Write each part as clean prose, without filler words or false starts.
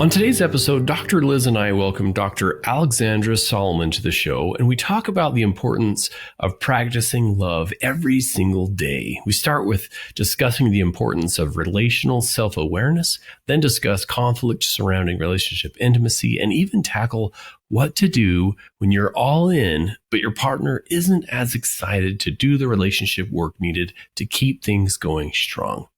On today's episode, Dr. Liz and I welcome Dr. Alexandra Solomon to the show, and we talk about the importance of practicing love every single day. We start with discussing the importance of relational self-awareness, then discuss conflict surrounding relationship intimacy, and even tackle what to do when you're all in, but your partner isn't as excited to do the relationship work needed to keep things going strong.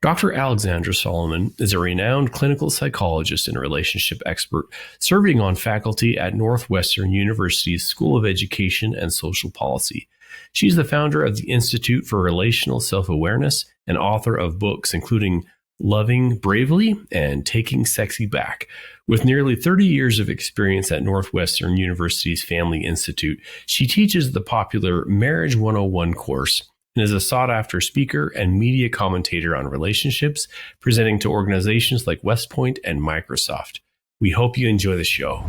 Dr. Alexandra Solomon is a renowned clinical psychologist and relationship expert serving on faculty at Northwestern University's School of Education and Social Policy. She's the founder of the Institute for Relational Self-Awareness and author of books including Loving Bravely and Taking Sexy Back. With nearly 30 years of experience at Northwestern University's Family Institute, she teaches the popular Marriage 101 course and is a sought-after speaker and media commentator on relationships, presenting to organizations like West Point and Microsoft. We hope you enjoy the show.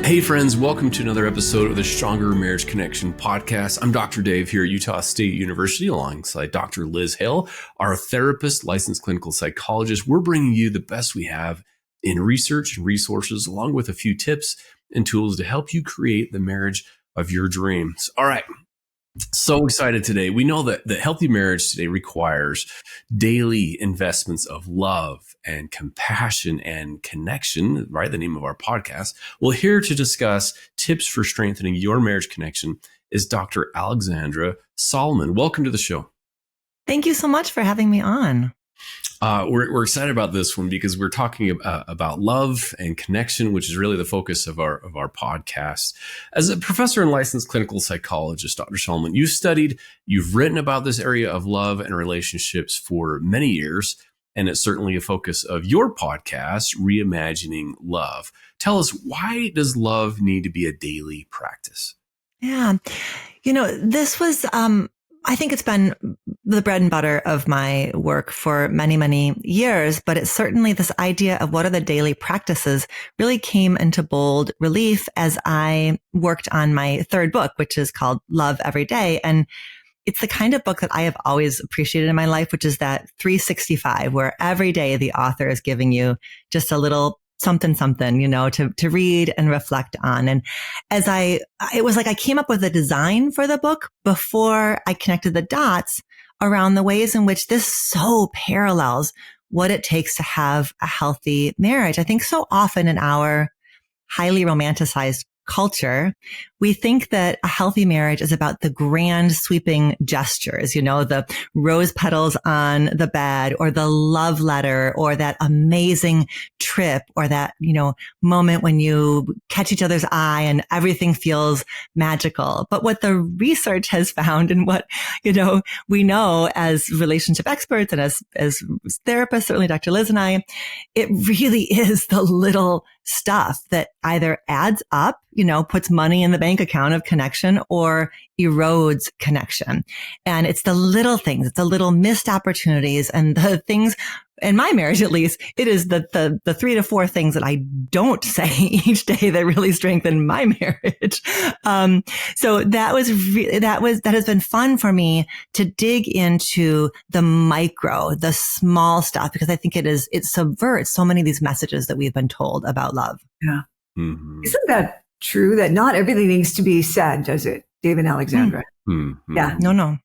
Hey friends, welcome to another episode of the Stronger Marriage Connection podcast. I'm Dr. Dave here at Utah State University alongside Dr. Liz Hale, our therapist, licensed clinical psychologist. We're bringing you the best we have in research and resources, along with a few tips and tools to help you create the marriage of your dreams. All right. So excited today. We know that the healthy marriage today requires daily investments of love and compassion and connection, right? The name of our podcast. Well, here to discuss tips for strengthening your marriage connection is Dr. Alexandra Solomon. Welcome to the show. Thank you so much for having me on. We're excited about this one because we're talking about love and connection, which is really the focus of our podcast. As a professor and licensed clinical psychologist, Dr. Solomon, you've written about this area of love and relationships for many years, and it's certainly a focus of your podcast, Reimagining Love. Tell us, why does love need to be a daily practice? Yeah, this was I think it's been the bread and butter of my work for many, many years, but it's certainly this idea of what are the daily practices really came into bold relief as I worked on my third book, which is called Love Every Day. And it's the kind of book that I have always appreciated in my life, which is that 365, where every day the author is giving you just a little something, to read and reflect on. And it was like I came up with a design for the book before I connected the dots around the ways in which this so parallels what it takes to have a healthy marriage. I think so often in our highly romanticized culture, we think that a healthy marriage is about the grand sweeping gestures, the rose petals on the bed or the love letter or that amazing trip or that, moment when you catch each other's eye and everything feels magical. But what the research has found and what, we know as relationship experts and as therapists, certainly Dr. Liz and I, it really is the little stuff that either adds up, puts money in the bank account of connection or erodes connection. And it's the little things, it's the little missed opportunities and the things, in my marriage at least, it is the 3 to 4 things that I don't say each day that really strengthen my marriage. So that has been fun for me to dig into the micro, the small stuff, because I think it subverts so many of these messages that we've been told about love. Yeah. Mm-hmm. Isn't that true that not everything needs to be said, does it, Dave and Alexandra? Mm-hmm. Yeah. No.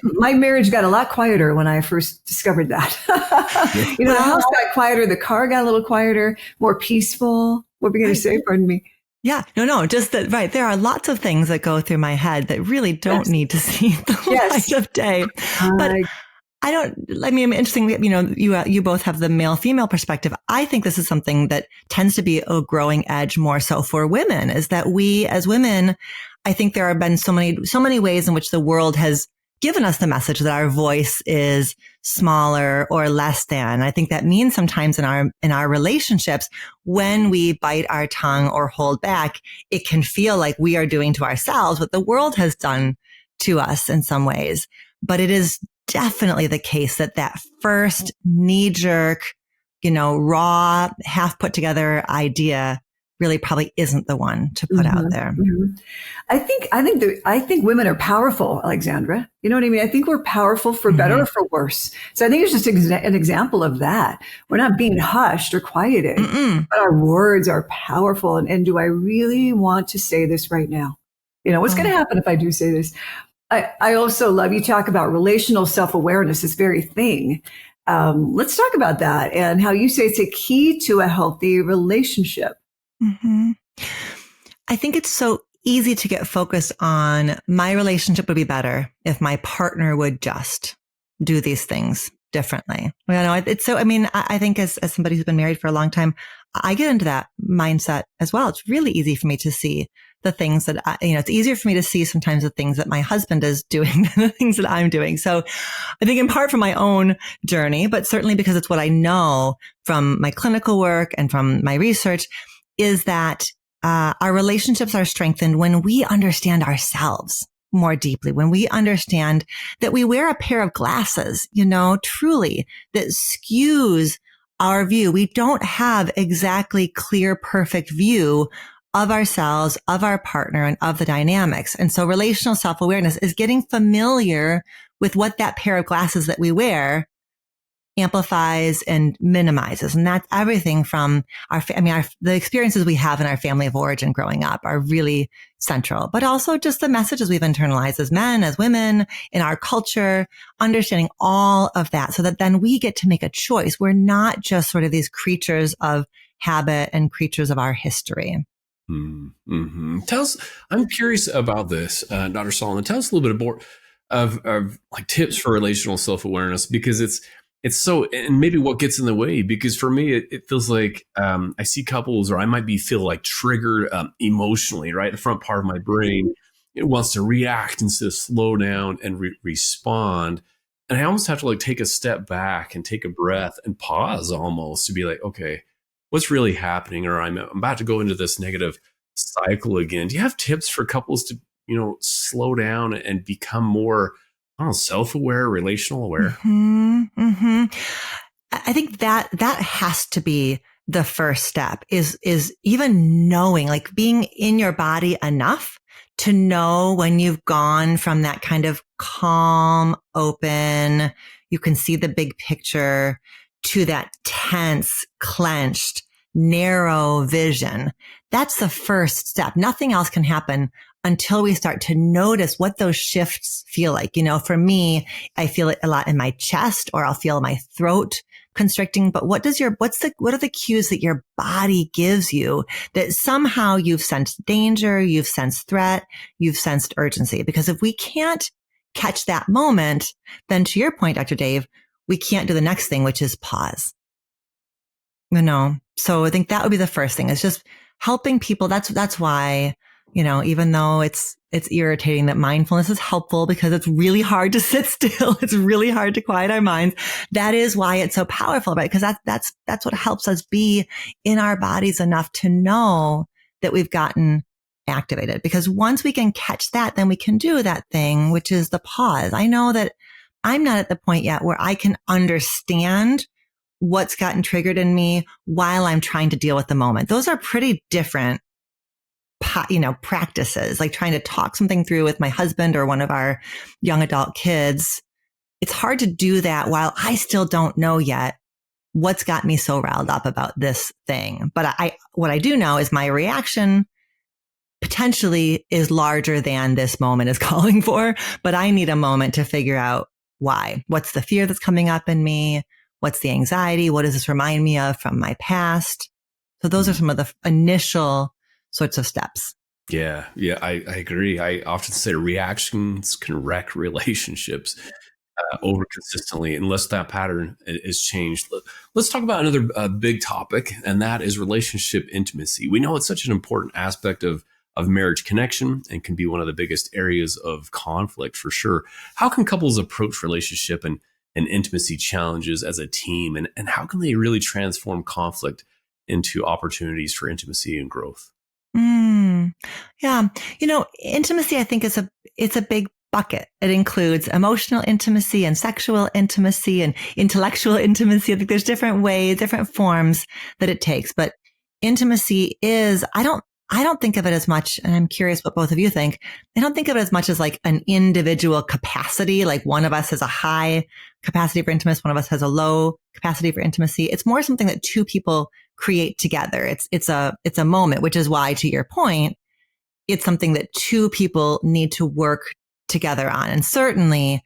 My marriage got a lot quieter when I first discovered that. The house got quieter, the car got a little quieter, more peaceful. What were you going to say? Pardon me. Yeah, no, just that, right. There are lots of things that go through my head that really don't need to see the light of day. But interesting, you both have the male-female perspective. I think this is something that tends to be a growing edge more so for women, is that we as women, I think there have been so many ways in which the world has given us the message that our voice is smaller or less than. I think that means sometimes in our relationships, when we bite our tongue or hold back, it can feel like we are doing to ourselves what the world has done to us in some ways. But it is definitely the case that first knee-jerk, raw, half put together idea really probably isn't the one to put out there. I think women are powerful, Alexandra. You know what I mean? I think we're powerful for better or for worse. So I think it's just an example of that. We're not being hushed or quieted, but our words are powerful. And do I really want to say this right now? You know, what's going to happen if I do say this? I also love you talk about relational self-awareness, this very thing. Let's talk about that and how you say it's a key to a healthy relationship. I think it's so easy to get focused on my relationship would be better if my partner would just do these things differently. You know, it's so, I mean, I think as somebody who's been married for a long time, I get into that mindset as well. It's really easy for me to see the things that it's easier for me to see sometimes the things that my husband is doing than the things that I'm doing. So I think in part from my own journey, but certainly because it's what I know from my clinical work and from my research is that our relationships are strengthened when we understand ourselves more deeply, when we understand that we wear a pair of glasses, truly that skews our view. We don't have exactly clear, perfect view of ourselves, of our partner, and of the dynamics. And so relational self-awareness is getting familiar with what that pair of glasses that we wear amplifies and minimizes. And that's everything from the experiences we have in our family of origin growing up are really central, but also just the messages we've internalized as men, as women in our culture, understanding all of that so that then we get to make a choice. We're not just sort of these creatures of habit and creatures of our history. Tell us, I'm curious about this, Dr. Solomon. Tell us a little bit more of like tips for relational self-awareness, because it's so, and maybe what gets in the way, because for me, it feels like I see couples, or I might feel like triggered emotionally, right? The front part of my brain, it wants to react instead of slow down and respond. And I almost have to like take a step back and take a breath and pause almost to be like, okay, what's really happening? Or I'm about to go into this negative cycle again. Do you have tips for couples to, slow down and become more, self-aware, relational aware? I think that has to be the first step is even knowing, like being in your body enough to know when you've gone from that kind of calm, open, you can see the big picture to that tense, clenched, narrow vision. That's the first step. Nothing else can happen until we start to notice what those shifts feel like. For me, I feel it a lot in my chest, or I'll feel my throat constricting. But what are the cues that your body gives you that somehow you've sensed danger, you've sensed threat, you've sensed urgency? Because if we can't catch that moment, then to your point, Dr. Dave, we can't do the next thing, which is pause. So I think that would be the first thing, is just helping people. That's why, even though it's irritating that mindfulness is helpful, because it's really hard to sit still. It's really hard to quiet our minds. That is why it's so powerful, right? Because that's what helps us be in our bodies enough to know that we've gotten activated. Because once we can catch that, then we can do that thing, which is the pause. I know that I'm not at the point yet where I can understand what's gotten triggered in me while I'm trying to deal with the moment. Those are pretty different, practices, like trying to talk something through with my husband or one of our young adult kids. It's hard to do that while I still don't know yet what's got me so riled up about this thing. But what I do know is my reaction potentially is larger than this moment is calling for, but I need a moment to figure out why. What's the fear that's coming up in me? What's the anxiety? What does this remind me of from my past? So those are some of the initial sorts of steps. Yeah, I agree. I often say reactions can wreck relationships over consistently unless that pattern is changed. Let's talk about another big topic, and that is relationship intimacy. We know it's such an important aspect of marriage connection and can be one of the biggest areas of conflict for sure. How can couples approach relationship and intimacy challenges as a team, and how can they really transform conflict into opportunities for intimacy and growth? Yeah. Intimacy, I think it's a big bucket. It includes emotional intimacy and sexual intimacy and intellectual intimacy. I think there's different ways, different forms that it takes. But intimacy is, I don't think of it as much, and I'm curious what both of you think. I don't think of it as much as like an individual capacity. Like one of us has a high capacity for intimacy, one of us has a low capacity for intimacy. It's more something that two people create together. It's a moment, which is why, to your point, it's something that two people need to work together on. And certainly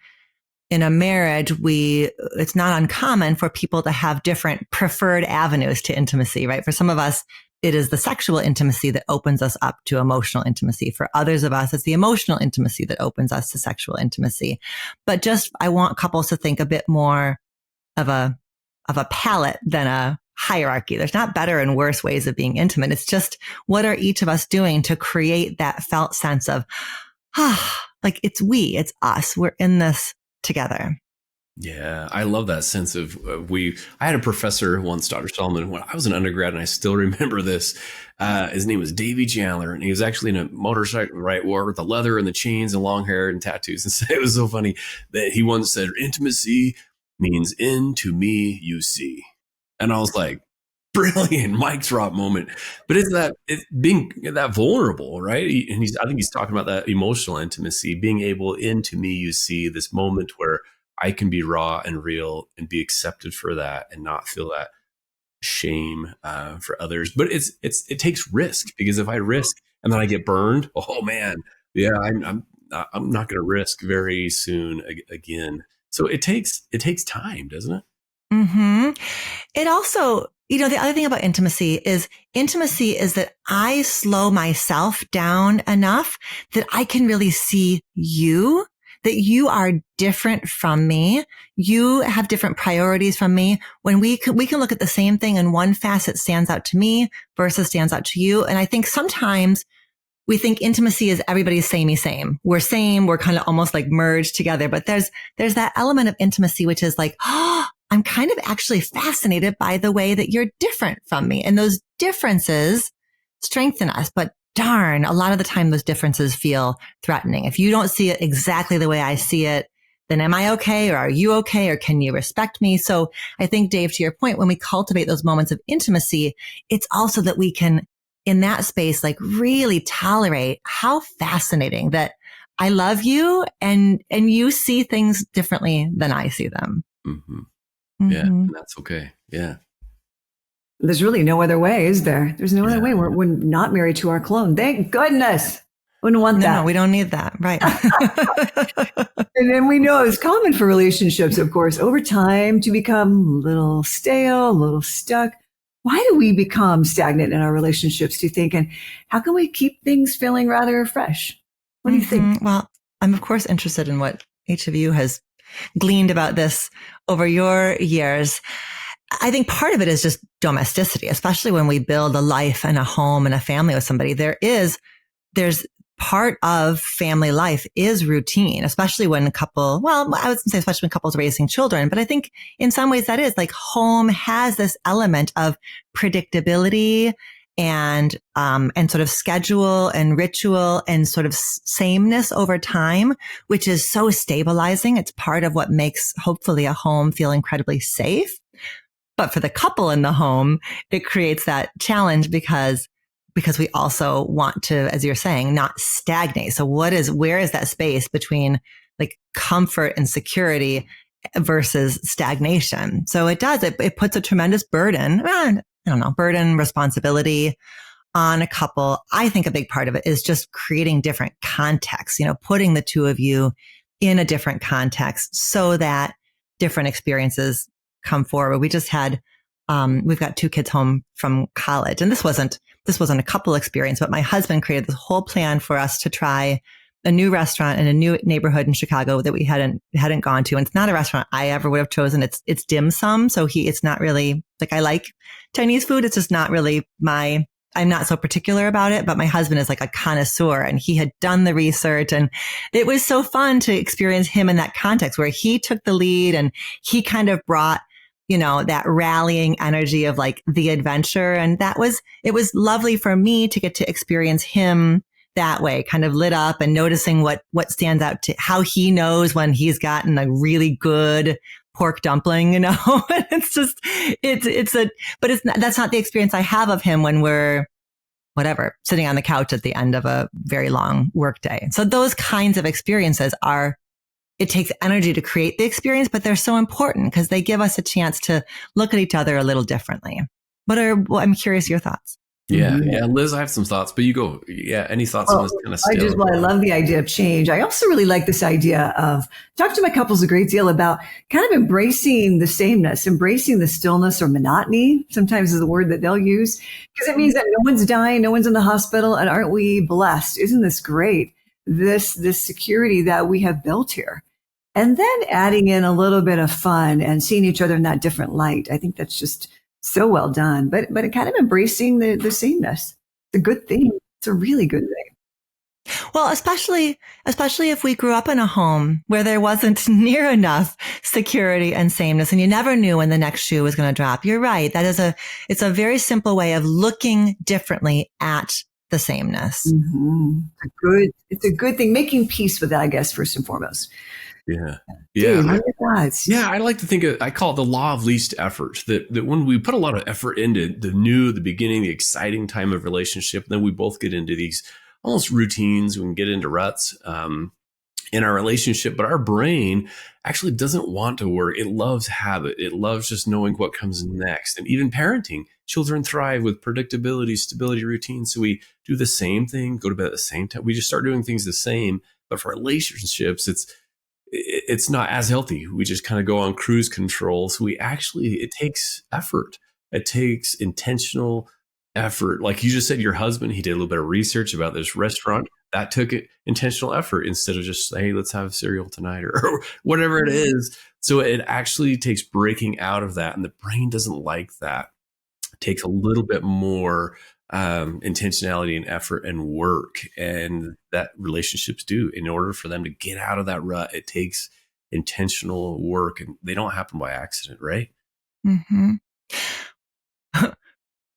in a marriage, it's not uncommon for people to have different preferred avenues to intimacy, right? For some of us, it is the sexual intimacy that opens us up to emotional intimacy. For others of us, it's the emotional intimacy that opens us to sexual intimacy. But I want couples to think a bit more of a palette than a hierarchy. There's not better and worse ways of being intimate. It's just, what are each of us doing to create that felt sense of, like it's us. We're in this together. Yeah, I love that sense of I had a professor once, Dr. Solomon, when I was an undergrad, and I still remember this. His name was Davy Chandler, and he was actually in a motorcycle war with the leather and the chains and long hair and tattoos. And so it was so funny that he once said, "Intimacy means into me you see," and I was like, brilliant mic drop moment. But it's being that vulnerable, right? And I think he's talking about that emotional intimacy, being able, into me you see, this moment where I can be raw and real and be accepted for that and not feel that shame for others. But it takes risk, because if I risk and then I get burned, oh man, yeah, I'm not going to risk very soon again. So it takes time, doesn't it? Mm-hmm. It also, the other thing about intimacy is that I slow myself down enough that I can really see you, that you are different from me. You have different priorities from me. When we can look at the same thing and one facet stands out to me versus stands out to you. And I think sometimes we think intimacy is everybody's samey same. We're kind of almost like merged together. But there's that element of intimacy, which is like, I'm kind of actually fascinated by the way that you're different from me. And those differences strengthen us. But darn, a lot of the time those differences feel threatening. If you don't see it exactly the way I see it, then am I okay? Or are you okay? Or can you respect me? So I think, Dave, to your point, when we cultivate those moments of intimacy, it's also that we can, in that space, like really tolerate how fascinating that I love you and you see things differently than I see them. Mm-hmm. Mm-hmm. Yeah, and that's okay. Yeah. There's really no other way, is there? There's no other way. We're not married to our clone. Thank goodness. Wouldn't want that. No, we don't need that. Right. And then we know it's common for relationships, of course, over time to become a little stale, a little stuck. Why do we become stagnant in our relationships, do you think? And how can we keep things feeling rather fresh? What do you think? Well, I'm of course interested in what each of you has gleaned about this over your years. I think part of it is just domesticity, especially when we build a life and a home and a family with somebody. There's part of family life is routine, especially when I would say especially when couples raising children. But I think in some ways that is like home has this element of predictability and sort of schedule and ritual and sort of sameness over time, which is so stabilizing. It's part of what makes hopefully a home feel incredibly safe. But for the couple in the home, it creates that challenge because we also want to, as you're saying, not stagnate. So where is that space between like comfort and security versus stagnation? So it puts a tremendous burden, responsibility on a couple. I think a big part of it is just creating different contexts, putting the two of you in a different context so that different experiences come forward. We just had, we've got 2 kids home from college, and this wasn't a couple experience, but my husband created this whole plan for us to try a new restaurant in a new neighborhood in Chicago that we hadn't gone to. And it's not a restaurant I ever would have chosen. It's dim sum. So it's not really like, I like Chinese food. It's just not really I'm not so particular about it, but my husband is like a connoisseur and he had done the research, and it was so fun to experience him in that context where he took the lead and he kind of brought, that rallying energy of like the adventure. And it was lovely for me to get to experience him that way, kind of lit up and noticing what stands out to how he knows when he's gotten a really good pork dumpling, you know. It's just, that's not the experience I have of him when we're whatever, sitting on the couch at the end of a very long workday. So those kinds of experiences it takes energy to create the experience, but they're so important because they give us a chance to look at each other a little differently. I'm curious your thoughts. Yeah. Liz, I have some thoughts, but you go. Yeah. Any thoughts on this kind of stuff? I love the idea of change. I also really like this idea of talking to my couples a great deal about kind of embracing the sameness, embracing the stillness or monotony. Sometimes is the word that they'll use because it means that no one's dying, no one's in the hospital. And aren't we blessed? Isn't this great? This security that we have built here. And then adding in a little bit of fun and seeing each other in that different light. I think that's just so well done, but it kind of embracing the sameness. It's a good thing. It's a really good thing. Well, especially if we grew up in a home where there wasn't near enough security and sameness, and you never knew when the next shoe was going to drop. You're right. It's a very simple way of looking differently at the sameness. Mm-hmm. It's a good thing. Making peace with that, I guess, first and foremost. Yeah. Dude, I like to think I call it the law of least effort, that when we put a lot of effort into the beginning, the exciting time of relationship, then we both get into these almost routines. We can get into ruts in our relationship, but our brain actually doesn't want to work. It loves habit. It loves just knowing what comes next. And even parenting, children thrive with predictability, stability, routine. So we do the same thing, go to bed at the same time. We just start doing things the same. But for relationships, it's not as healthy. We just kind of go on cruise control. So it takes effort. It takes intentional effort. Like you just said, your husband, he did a little bit of research about this restaurant. That took intentional effort instead of just, hey, let's have cereal tonight or whatever it is. So it actually takes breaking out of that. And the brain doesn't like that. It takes a little bit more intentionality and effort and work, and that relationships do. In order for them to get out of that rut, it takes intentional work, and they don't happen by accident, right? Mm-hmm.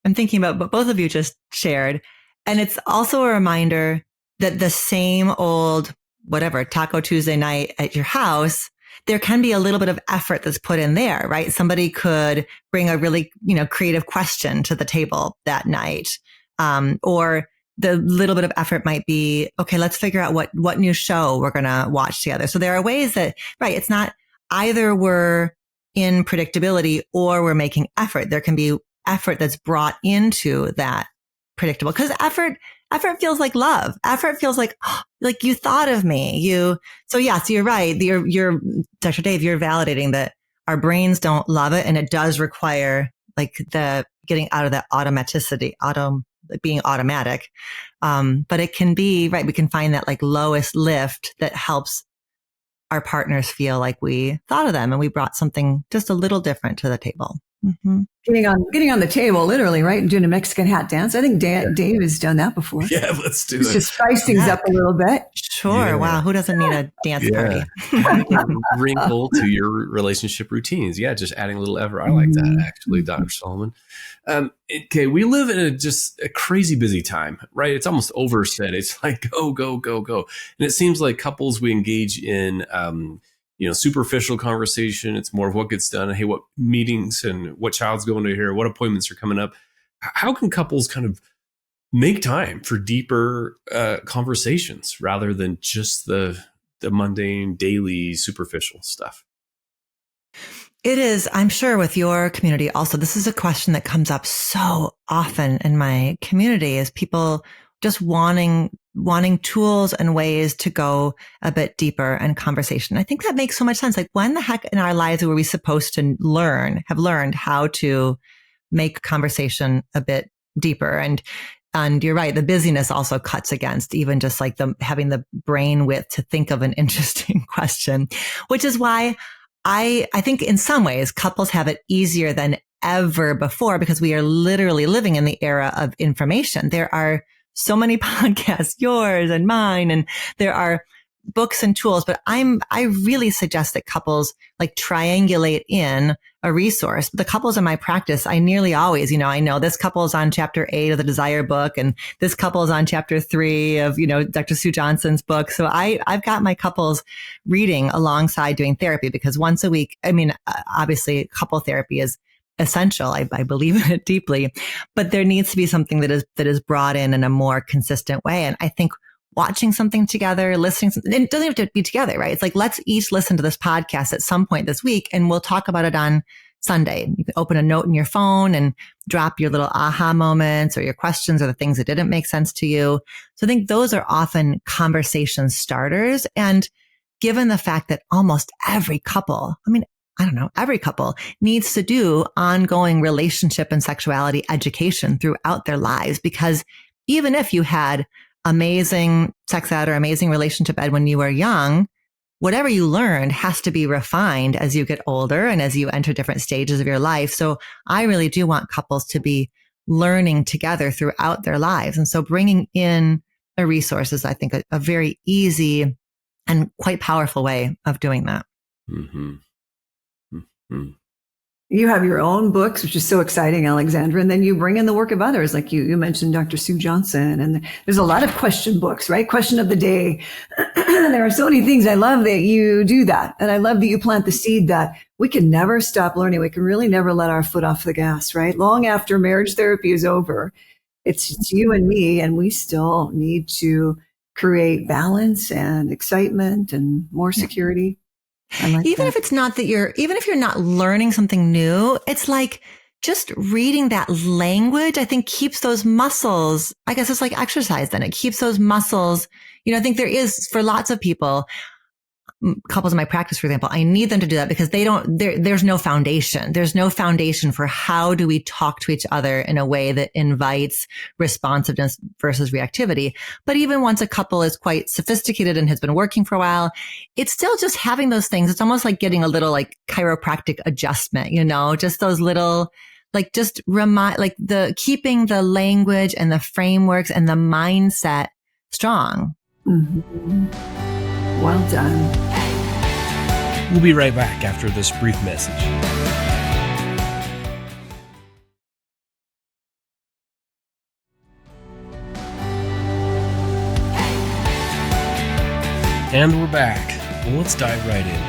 I'm thinking about what both of you just shared, and it's also a reminder that the same old whatever Taco Tuesday night at your house, there can be a little bit of effort that's put in there, right? Somebody could bring a really, creative question to the table that night. Or the little bit of effort might be, okay, let's figure out what new show we're going to watch together. So there are ways that, right, it's not either we're in predictability or we're making effort. There can be effort that's brought into that predictable, because effort feels like love. Effort feels like you thought of me. So you're right. You're Dr. Dave, you're validating that our brains don't love it. And it does require like the getting out of that automaticity, being automatic. But it can be, right. We can find that like lowest lift that helps our partners feel like we thought of them and we brought something just a little different to the table. Mm-hmm. Getting on the table, literally, right? And doing a Mexican hat dance. I think Dave has done that before. Yeah, let's do it. Just spice things up a little bit. Sure. Yeah. Wow. Who doesn't need a dance party? Wrinkle to your relationship routines. Yeah, just adding a little effort. I like that, actually, Dr. Solomon. Okay, we live in just a crazy busy time, right? It's almost oversaid. It's like go, go, go, go. And it seems like couples, we engage in superficial conversation. It's more of what gets done. And hey, what meetings and what child's going to here, what appointments are coming up. How can couples kind of make time for deeper conversations rather than just the mundane, daily, superficial stuff? It is, I'm sure with your community also, this is a question that comes up so often in my community, is people just wanting tools and ways to go a bit deeper in conversation. I think that makes so much sense. Like, when the heck in our lives were we supposed to have learned how to make conversation a bit deeper? And you're right. The busyness also cuts against even just like having the brain width to think of an interesting question, which is why I think in some ways couples have it easier than ever before, because we are literally living in the era of information. There are so many podcasts, yours and mine, and there are books and tools, but I really suggest that couples like triangulate in a resource. The couples in my practice, I nearly always, I know this couple is on chapter 8 of the Desire book, and this couple is on chapter 3 of, Dr. Sue Johnson's book. So I've got my couples reading alongside doing therapy, because once a week, obviously couple therapy is essential. I believe in it deeply, but there needs to be something that is brought in a more consistent way. And I think watching something together, listening, it doesn't have to be together, right? It's like, let's each listen to this podcast at some point this week, and we'll talk about it on Sunday. You can open a note in your phone and drop your little aha moments or your questions or the things that didn't make sense to you. So I think those are often conversation starters. And given the fact that almost every couple, every couple needs to do ongoing relationship and sexuality education throughout their lives, because even if you had amazing sex ed or amazing relationship ed when you were young, whatever you learned has to be refined as you get older and as you enter different stages of your life. So I really do want couples to be learning together throughout their lives. And so bringing in a resource is, I think, a very easy and quite powerful way of doing that. Mm-hmm. Mm-hmm. You have your own books, which is so exciting, Alexandra. And then you bring in the work of others. Like you mentioned Dr. Sue Johnson, and there's a lot of question books, right? Question of the day. There are so many things. I love that you do that. And I love that you plant the seed that we can never stop learning. We can really never let our foot off the gas, right? Long after marriage therapy is over, it's you and me, and we still need to create balance and excitement and more security. Even if it's not that even if you're not learning something new, it's like just reading that language, I think keeps those muscles. I guess it's like exercise then. It keeps those muscles. I think there is, for lots of people, couples in my practice, for example, I need them to do that because there's no foundation. There's no foundation for how do we talk to each other in a way that invites responsiveness versus reactivity. But even once a couple is quite sophisticated and has been working for a while, it's still just having those things. It's almost like getting a little like chiropractic adjustment, just those little, like just keeping the language and the frameworks and the mindset strong. Mm-hmm. Well done. We'll be right back after this brief message. And we're back. Well, let's dive right in.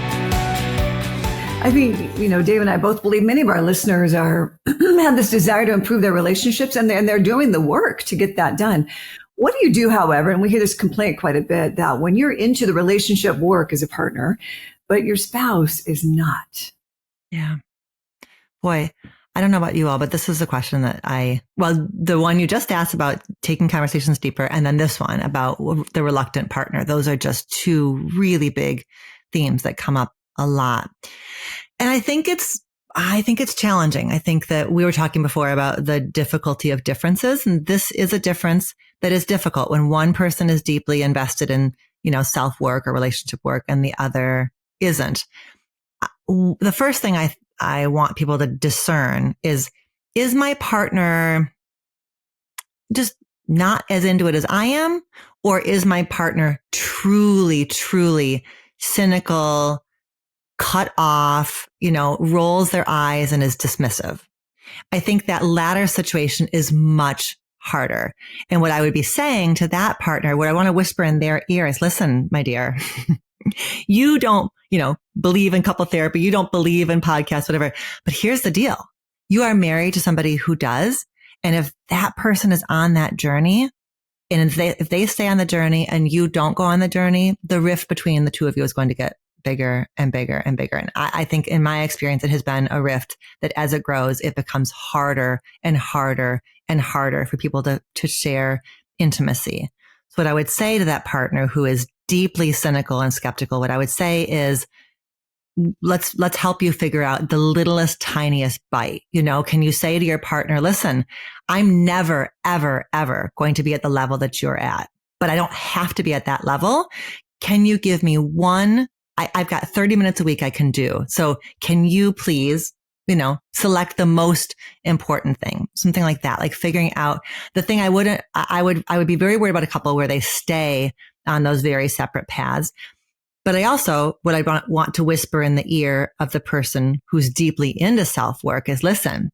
I think, Dave and I both believe many of our listeners have this desire to improve their relationships, and they're doing the work to get that done. What do you do, however, and we hear this complaint quite a bit, that when you're into the relationship work as a partner, but your spouse is not? Yeah. Boy, I don't know about you all, but this is a question that the one you just asked about taking conversations deeper, and then this one about the reluctant partner. Those are just two really big themes that come up a lot. And I think it's challenging. I think that we were talking before about the difficulty of differences, and this is a difference that is difficult when one person is deeply invested in, self-work or relationship work and the other isn't. The first thing I want people to discern is my partner just not as into it as I am? Or is my partner truly, truly cynical, cut off, rolls their eyes and is dismissive? I think that latter situation is much harder. And what I would be saying to that partner, what I want to whisper in their ear is, listen, my dear, you don't, believe in couple therapy. You don't believe in podcasts, whatever. But here's the deal. You are married to somebody who does. And if that person is on that journey, and if they stay on the journey and you don't go on the journey, the rift between the two of you is going to get bigger and bigger and bigger. And I think in my experience, it has been a rift that as it grows, it becomes harder and harder and harder for people to share intimacy. So what I would say to that partner who is deeply cynical and skeptical, what I would say is, let's help you figure out the littlest, tiniest bite. Can you say to your partner, listen, I'm never, ever, ever going to be at the level that you're at, but I don't have to be at that level. Can you give me I've got 30 minutes a week I can do. So can you please, select the most important thing, something like that, like figuring out the thing I would be very worried about a couple where they stay on those very separate paths. But I also, what I want to whisper in the ear of the person who's deeply into self-work is, listen,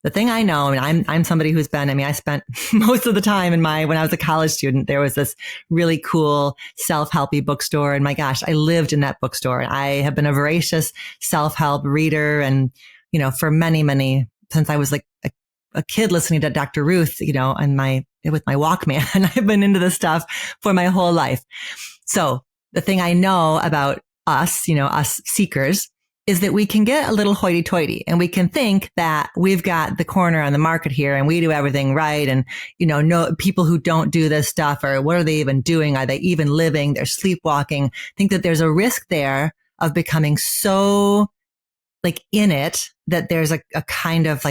the thing I know, and I'm somebody who's been, I spent most of the time when I was a college student, there was this really cool self-helpy bookstore. And my gosh, I lived in that bookstore. I have been a voracious self-help reader. And, for many, since I was like a kid listening to Dr. Ruth, and with my Walkman, I've been into this stuff for my whole life. So the thing I know about us, us seekers, is that we can get a little hoity-toity and we can think that we've got the corner on the market here and we do everything right. And, no people who don't do this stuff, or what are they even doing? Are they even living? They're sleepwalking. Think that there's a risk there of becoming so in it that there's a kind of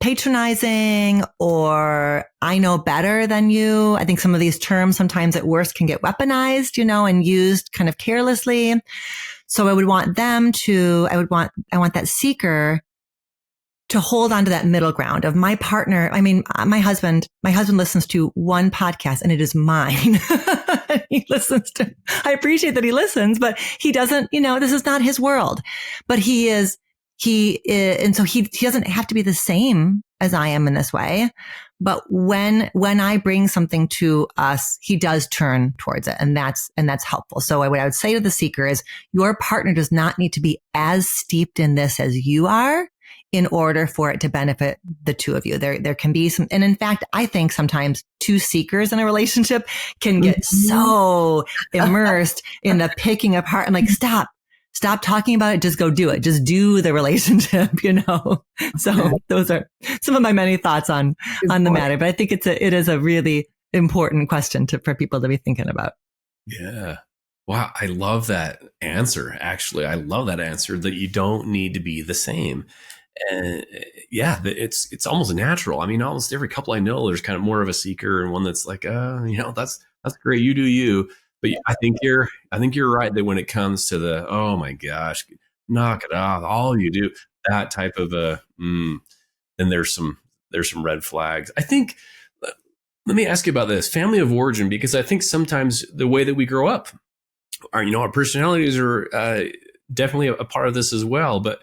patronizing, or I know better than you. I think some of these terms sometimes at worst can get weaponized, and used kind of carelessly. So I want that seeker to hold on to that middle ground of my partner. My husband listens to one podcast and it is mine. He listens to, I appreciate that he listens, but he doesn't, this is not his world, but he is, and so he doesn't have to be the same as I am in this way. But when I bring something to us, he does turn towards it. And that's helpful. So what I would say to the seeker is, your partner does not need to be as steeped in this as you are in order for it to benefit the two of you. There can be some, and in fact, I think sometimes two seekers in a relationship can get so immersed in the picking apart. I'm like, stop talking about it. Just go do it. Just do the relationship, So those are some of my many thoughts on the matter. But I think it is a really important question for people to be thinking about. Yeah. Wow. I love that answer. Actually, I love that answer, that you don't need to be the same. And yeah, it's almost natural. Almost every couple I know, there's kind of more of a seeker and one that's like, that's great. You do you. But I think you're right that when it comes to the, oh my gosh, knock it off, all you do, that type of then there's some red flags. I think, let me ask you about this family of origin, because I think sometimes the way that we grow up, our personalities are definitely a part of this as well. But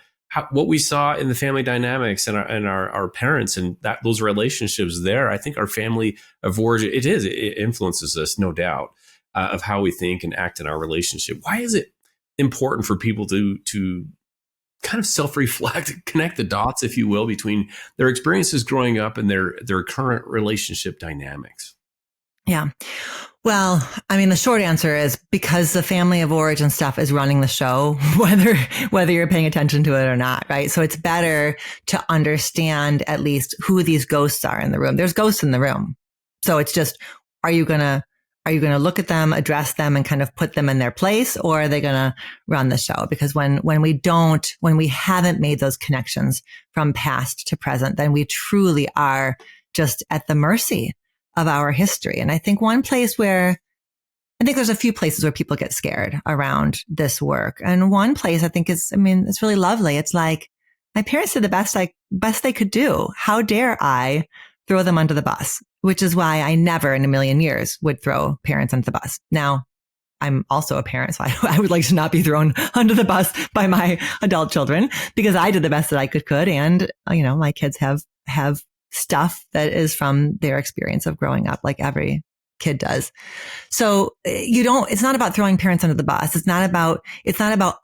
what we saw in the family dynamics and our parents and those relationships there, I think our family of origin, it influences us, no doubt. Of how we think and act in our relationship. Why is it important for people to kind of self-reflect, connect the dots, if you will, between their experiences growing up and their current relationship dynamics? Yeah. Well, the short answer is because the family of origin stuff is running the show, whether you're paying attention to it or not, right? So it's better to understand at least who these ghosts are in the room. There's ghosts in the room. So it's just, are you going to look at them, address them, and kind of put them in their place, or are they going to run the show? Because when we haven't made those connections from past to present, then we truly are just at the mercy of our history. And I think there's a few places where people get scared around this work. And one place I think is, it's really lovely. It's like, my parents did the best they could do. How dare I throw them under the bus? Which is why I never in a million years would throw parents under the bus. Now, I'm also a parent, so I would like to not be thrown under the bus by my adult children, because I did the best that I could. And, my kids have stuff that is from their experience of growing up, like every kid does. So it's not about throwing parents under the bus. It's not about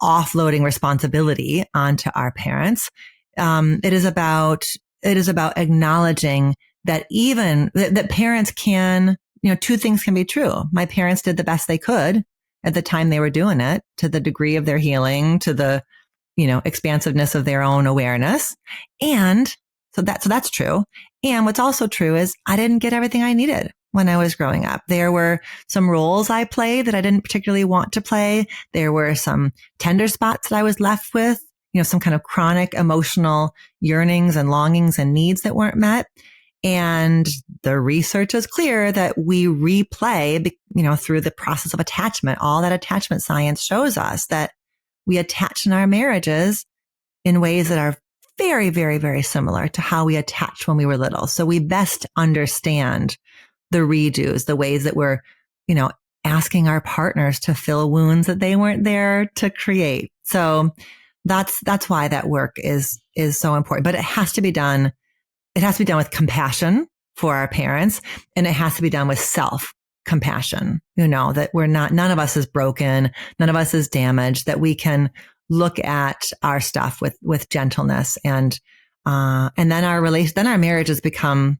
offloading responsibility onto our parents. It is about acknowledging that that parents can, two things can be true. My parents did the best they could at the time they were doing it, to the degree of their healing, to the, expansiveness of their own awareness. And so that's true. And what's also true is I didn't get everything I needed when I was growing up. There were some roles I played that I didn't particularly want to play. There were some tender spots that I was left with, some kind of chronic emotional yearnings and longings and needs that weren't met. And the research is clear that we replay, through the process of attachment. All that attachment science shows us that we attach in our marriages in ways that are very, very, very similar to how we attached when we were little. So we best understand the redos, the ways that we're, asking our partners to fill wounds that they weren't there to create. So that's why that work is so important, but it has to be done. It has to be done with compassion for our parents, and it has to be done with self compassion, that none of us is broken. None of us is damaged, that we can look at our stuff with gentleness, and then our marriages become,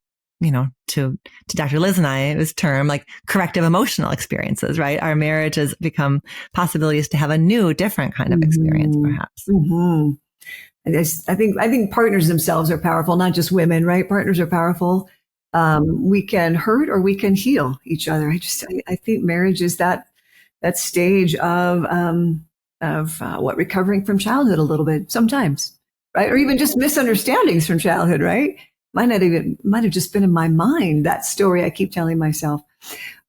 to Dr. Liz and I's term, like corrective emotional experiences, right? Our marriages become possibilities to have a new, different kind of experience, perhaps. Mm-hmm. I think partners themselves are powerful, not just women, right? Partners are powerful. We can hurt or we can heal each other. I think marriage is that stage of recovering from childhood a little bit sometimes, right? Or even just misunderstandings from childhood, right? Might have just been in my mind, that story I keep telling myself.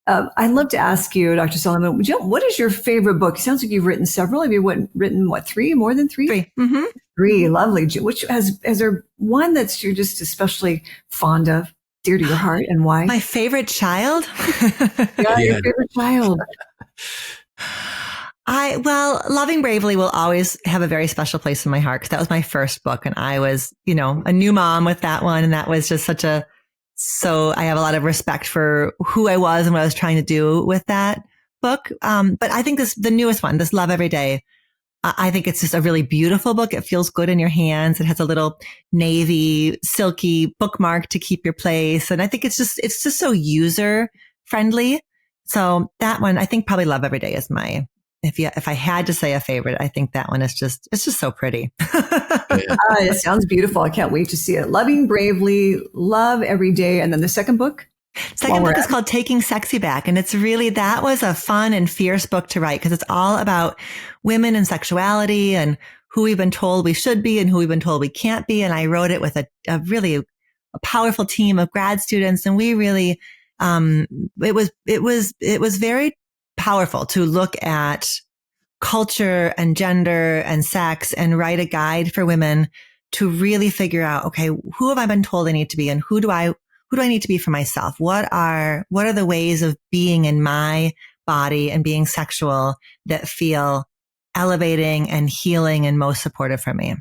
I'd love to ask you, Dr. Solomon, what is your favorite book? It sounds like you've written several. Have you written, three, more than three? Three. Mm-hmm. Three, lovely. Which is there one that you're just especially fond of, dear to your heart, and why? My favorite child? Your favorite child. Loving Bravely will always have a very special place in my heart, because that was my first book, and I was, a new mom with that one. And that was just so I have a lot of respect for who I was and what I was trying to do with that book. But I think the newest one, this Love Every Day, I think it's just a really beautiful book. It feels good in your hands. It has a little navy, silky bookmark to keep your place. And I think it's just so user friendly. So that one, I think probably Love Every Day is if I had to say a favorite, I think that one it's just so pretty. It sounds beautiful. I can't wait to see it. Loving Bravely, Love Every Day. And then the second book? Second book is called Taking Sexy Back. And that was a fun and fierce book to write, because it's all about women and sexuality and who we've been told we should be and who we've been told we can't be. And I wrote it with a really powerful team of grad students. And we really, it was very powerful to look at culture and gender and sex and write a guide for women to really figure out, okay, who have I been told I need to be, and who do I need to be for myself? What are the ways of being in my body and being sexual that feel elevating and healing and most supportive for me?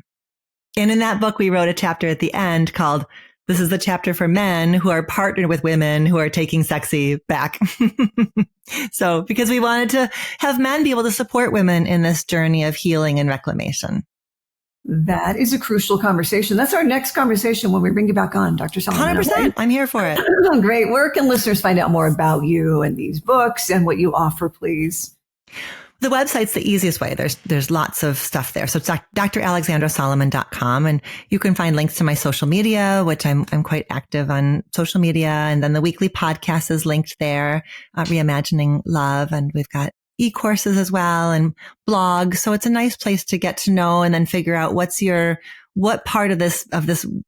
And in that book, we wrote a chapter at the end called, "This is the chapter for men who are partnered with women who are taking sexy back." So, because we wanted to have men be able to support women in this journey of healing and reclamation. That is a crucial conversation. That's our next conversation when we bring you back on, Dr. Solomon. 100%. I'm here for it. Great. Where can listeners find out more about you and these books and what you offer, please? The website's the easiest way. There's lots of stuff there. So it's dralexandrasolomon.com, and you can find links to my social media, which I'm quite active on social media. And then the weekly podcast is linked there, Reimagining Love. And we've got e-courses as well and blogs. So it's a nice place to get to know and then figure out what part of this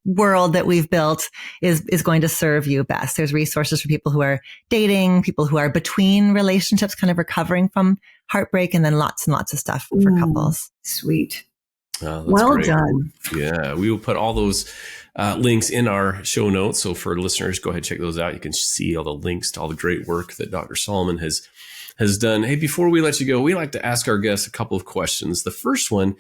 world that we've built is going to serve you best. There's resources for people who are dating, people who are between relationships, kind of recovering from heartbreak, and then lots and lots of stuff for couples. Sweet. Well great. Done. Yeah, we will put all those links in our show notes. So for listeners, go ahead and check those out. You can see all the links to all the great work that Dr. Solomon has done. Hey, before we let you go, we like to ask our guests a couple of questions. The first one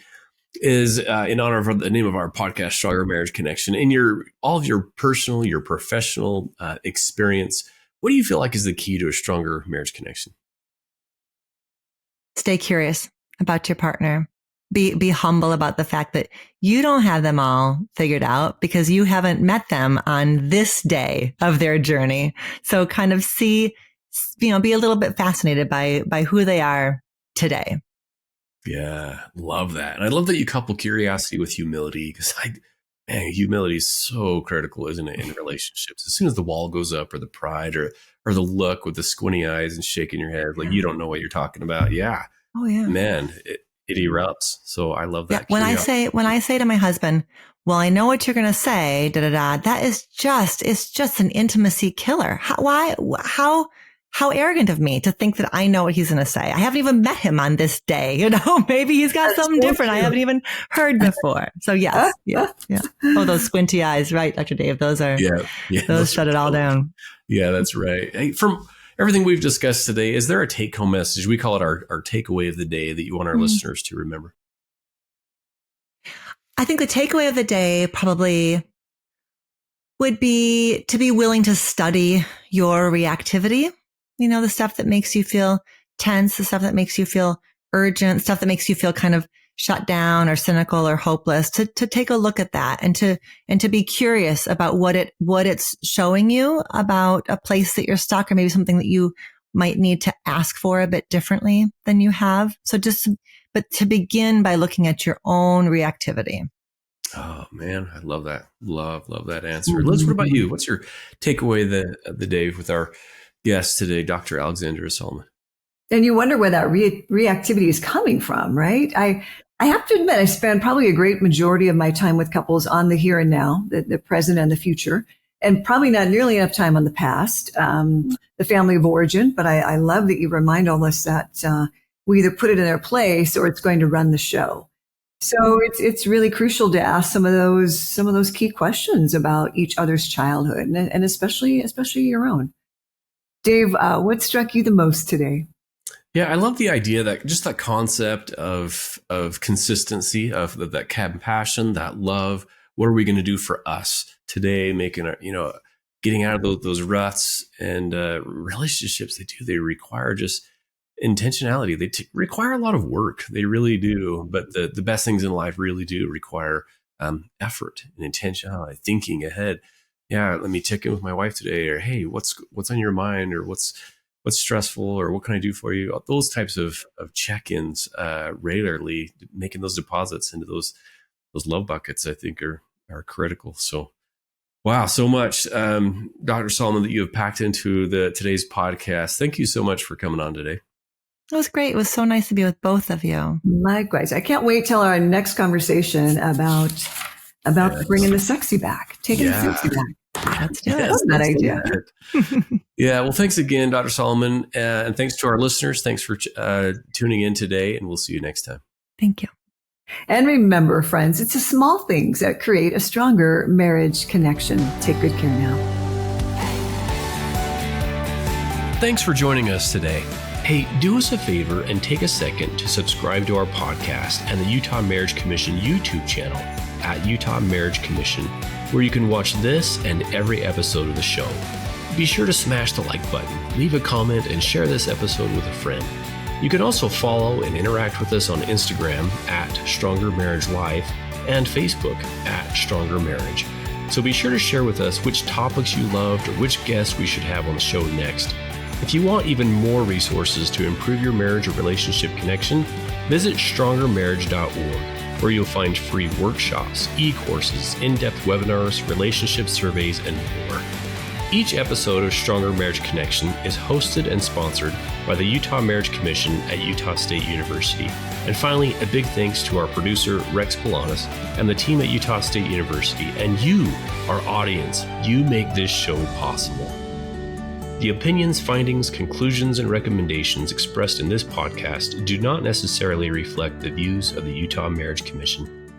is in honor of the name of our podcast, Stronger Marriage Connection. In all of your personal, your professional experience, what do you feel like is the key to a stronger marriage connection? Stay curious about your partner. Be humble about the fact that you don't have them all figured out, because you haven't met them on this day of their journey. So kind of be a little bit fascinated by who they are today. Yeah, love that. And I love that you couple curiosity with humility, because humility is so critical, isn't it, in relationships? As soon as the wall goes up, or the pride, or the look with the squinty eyes and shaking your head like you don't know what you're talking about. Yeah. Oh yeah. Man, it erupts. So I love that. Yeah, when I say to my husband, well, I know what you're going to say, that is it's just an intimacy killer. How arrogant of me to think that I know what he's going to say. I haven't even met him on this day. Maybe he's got something different I haven't even heard before. So yes. Yeah. Oh, those squinty eyes. Right, Dr. Dave. Those are, those shut it all down. Yeah, that's right. Hey, from everything we've discussed today, is there a take-home message? We call it our takeaway of the day that you want our listeners to remember. I think the takeaway of the day probably would be to be willing to study your reactivity. The stuff that makes you feel tense, the stuff that makes you feel urgent, stuff that makes you feel kind of shut down or cynical or hopeless, to take a look at that and to be curious about what it's showing you about a place that you're stuck, or maybe something that you might need to ask for a bit differently than you have. So but to begin by looking at your own reactivity. Oh man, I love that. Love that answer. Liz, what about you? What's your takeaway the day with our guest today, Dr. Alexandra Solomon? And you wonder where that reactivity is coming from, right? I have to admit, I spend probably a great majority of my time with couples on the here and now, the present and the future, and probably not nearly enough time on the past, the family of origin. But I love that you remind all us that we either put it in their place or it's going to run the show. So it's really crucial to ask some of those key questions about each other's childhood, and especially your own. Dave, what struck you the most today? Yeah, I love the idea that just that concept of consistency, of that compassion, that love. What are we going to do for us today? Making getting out of those ruts and relationships. They require just intentionality. They require a lot of work. They really do. But the best things in life really do require effort and intentionality, thinking ahead. Yeah, let me check in with my wife today, or hey, what's on your mind, or what's stressful, or what can I do for you? Those types of check-ins regularly, making those deposits into those love buckets, I think are critical. So, wow, so much, Dr. Solomon, that you have packed into today's podcast. Thank you so much for coming on today. It was great. It was so nice to be with both of you. Likewise. I can't wait till our next conversation about bringing the sexy back, taking the sexy back. Let's do it. That's that idea. Yeah. Well, thanks again, Dr. Solomon. And thanks to our listeners. Thanks for tuning in today, and we'll see you next time. Thank you. And remember, friends, it's the small things that create a stronger marriage connection. Take good care now. Thanks for joining us today. Hey, do us a favor and take a second to subscribe to our podcast and the Utah Marriage Commission YouTube channel at Utah Marriage Commission, where you can watch this and every episode of the show. Be sure to smash the like button, leave a comment, and share this episode with a friend. You can also follow and interact with us on Instagram at Stronger Marriage Life and Facebook at Stronger Marriage. So be sure to share with us which topics you loved or which guests we should have on the show next. If you want even more resources to improve your marriage or relationship connection, visit strongermarriage.org, where you'll find free workshops, e-courses, in-depth webinars, relationship surveys, and more. Each episode of Stronger Marriage Connection is hosted and sponsored by the Utah Marriage Commission at Utah State University. And finally, a big thanks to our producer, Rex Polanis, and the team at Utah State University, and you, our audience. You make this show possible. The opinions, findings, conclusions, and recommendations expressed in this podcast do not necessarily reflect the views of the Utah Marriage Commission.